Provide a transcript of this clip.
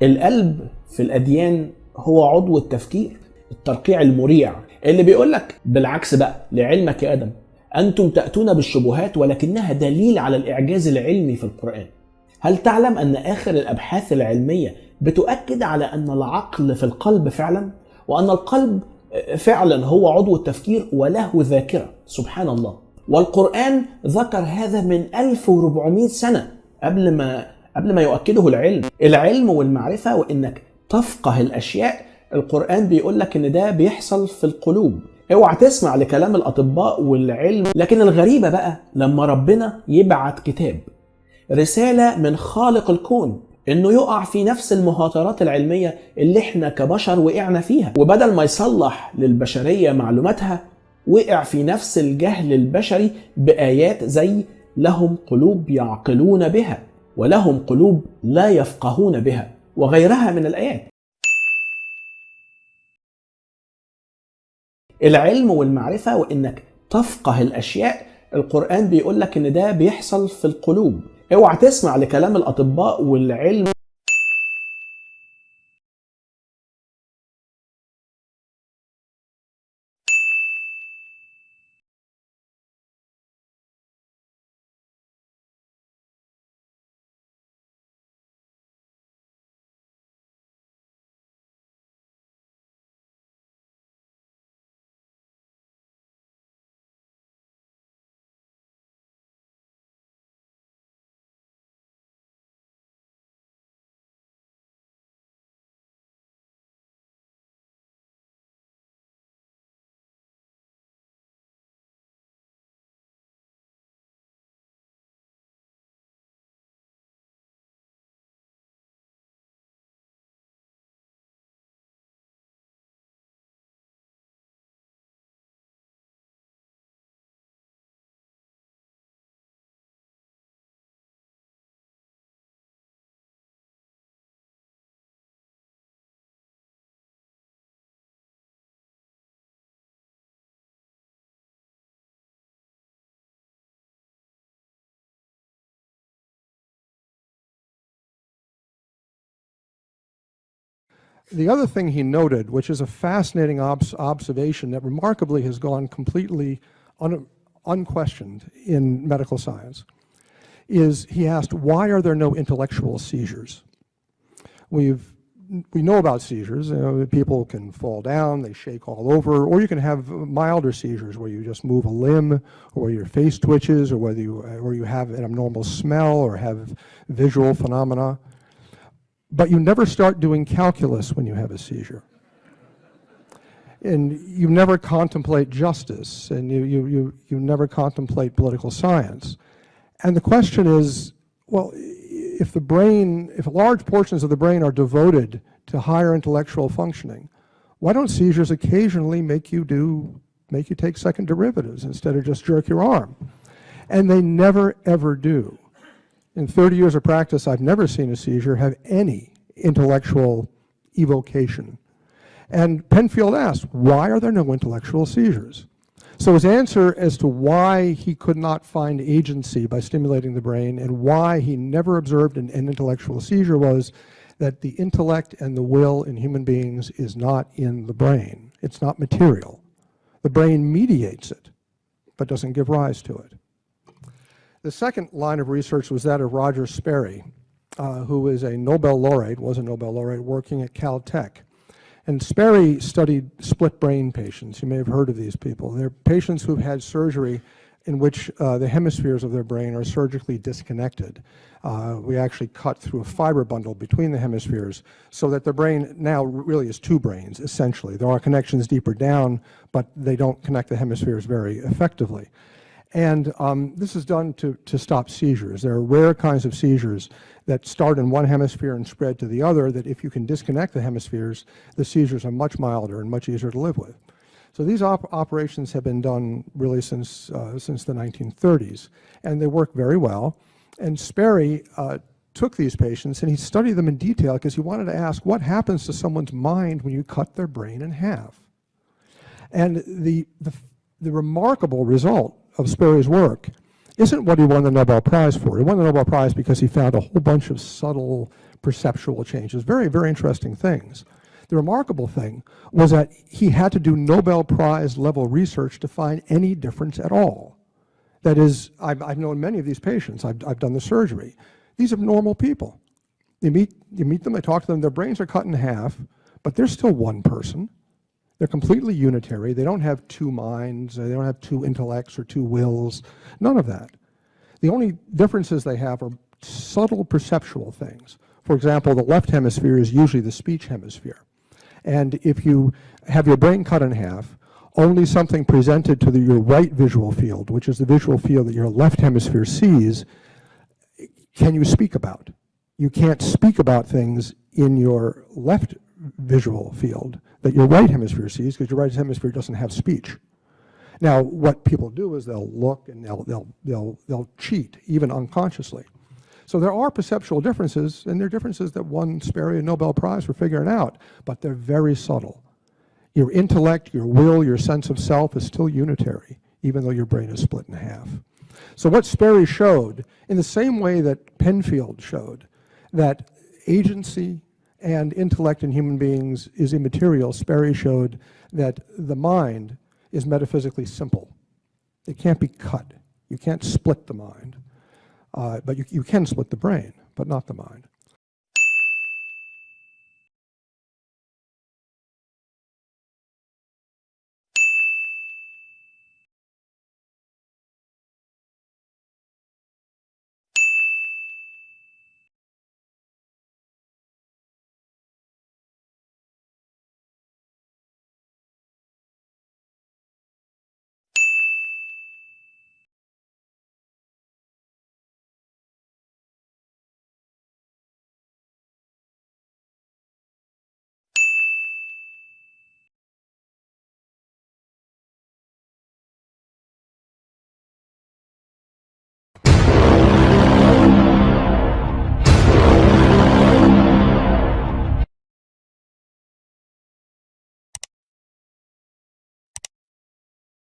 القلب في الأديان هو عضو التفكير، الترقيع المريع اللي بيقولك بالعكس بقى لعلمك يا آدم أنتم تأتون بالشبهات ولكنها دليل على الإعجاز العلمي في القرآن. هل تعلم أن آخر الأبحاث العلمية بتؤكد على أن العقل في القلب فعلا، وأن القلب فعلا هو عضو التفكير وله ذاكرة؟ سبحان الله. والقرآن ذكر هذا من 1400 سنة قبل ما يؤكده العلم والمعرفة، وإنك تفقه الأشياء. القرآن بيقول لك إن ده بيحصل في القلوب. اوعى تسمع لكلام الأطباء والعلم. لكن الغريبة بقى لما ربنا يبعت كتاب، رسالة من خالق الكون، إنه يقع في نفس المهاترات العلمية اللي إحنا كبشر وقعنا فيها، وبدل ما يصلح للبشرية معلوماتها وقع في نفس الجهل البشري بآيات زي لهم قلوب يعقلون بها ولهم قلوب لا يفقهون بها وغيرها من الآيات. العلم والمعرفة وإنك تفقه الأشياء، القرآن بيقول لك إن ده بيحصل في القلوب. اوعى تسمع لكلام الأطباء والعلم. The other thing he noted, which is a fascinating observation that remarkably has gone completely unquestioned in medical science, is he asked, why are there no intellectual seizures? We know about seizures. People can fall down, they shake all over, or you can have milder seizures where you just move a limb, or where your face twitches, or whether you have an abnormal smell or have visual phenomena. But you never start doing calculus when you have a seizure. And you never contemplate justice, and you never contemplate political science. And the question is, well, if large portions of the brain are devoted to higher intellectual functioning, why don't seizures occasionally make you take second derivatives instead of just jerk your arm? And they never, ever do. In 30 years of practice, I've never seen a seizure have any intellectual evocation. And Penfield asked, why are there no intellectual seizures? So his answer as to why he could not find agency by stimulating the brain and why he never observed an intellectual seizure was that the intellect and the will in human beings is not in the brain. It's not material. The brain mediates it, but doesn't give rise to it. The second line of research was that of Roger Sperry, who is a Nobel laureate, was a Nobel laureate working at Caltech. And Sperry studied split brain patients. You may have heard of these people. They're patients who've had surgery in which the hemispheres of their brain are surgically disconnected. We actually cut through a fiber bundle between the hemispheres so that their brain now really is two brains, essentially. There are connections deeper down, but they don't connect the hemispheres very effectively. And this is done to stop seizures. There are rare kinds of seizures that start in one hemisphere and spread to the other, that if you can disconnect the hemispheres, the seizures are much milder and much easier to live with. So these operations have been done really since the 1930s, and they work very well. And Sperry took these patients and he studied them in detail because he wanted to ask what happens to someone's mind when you cut their brain in half. And the remarkable result of Sperry's work isn't what he won the Nobel Prize for. He won the Nobel Prize because he found a whole bunch of subtle perceptual changes, very, very interesting things. The remarkable thing was that he had to do Nobel Prize level research to find any difference at all. That is, I've known many of these patients. I've done the surgery. These are normal people. You meet them, I talk to them, their brains are cut in half, but they're still one person. They're completely unitary. They don't have two minds. They don't have two intellects or two wills. None of that. The only differences they have are subtle perceptual things. For example, the left hemisphere is usually the speech hemisphere. And if you have your brain cut in half, only something presented to your right visual field, which is the visual field that your left hemisphere sees, can you speak about. You can't speak about things in your left visual field that your right hemisphere sees, because your right hemisphere doesn't have speech. Now, what people do is they'll look and they'll cheat, even unconsciously. So there are perceptual differences, and they're differences that won Sperry a Nobel Prize for figuring out, but they're very subtle. Your intellect, your will, your sense of self is still unitary, even though your brain is split in half. So what Sperry showed, in the same way that Penfield showed, that agency and intellect in human beings is immaterial, Sperry showed that the mind is metaphysically simple. It can't be cut. You can't split the mind. But you can split the brain, but not the mind.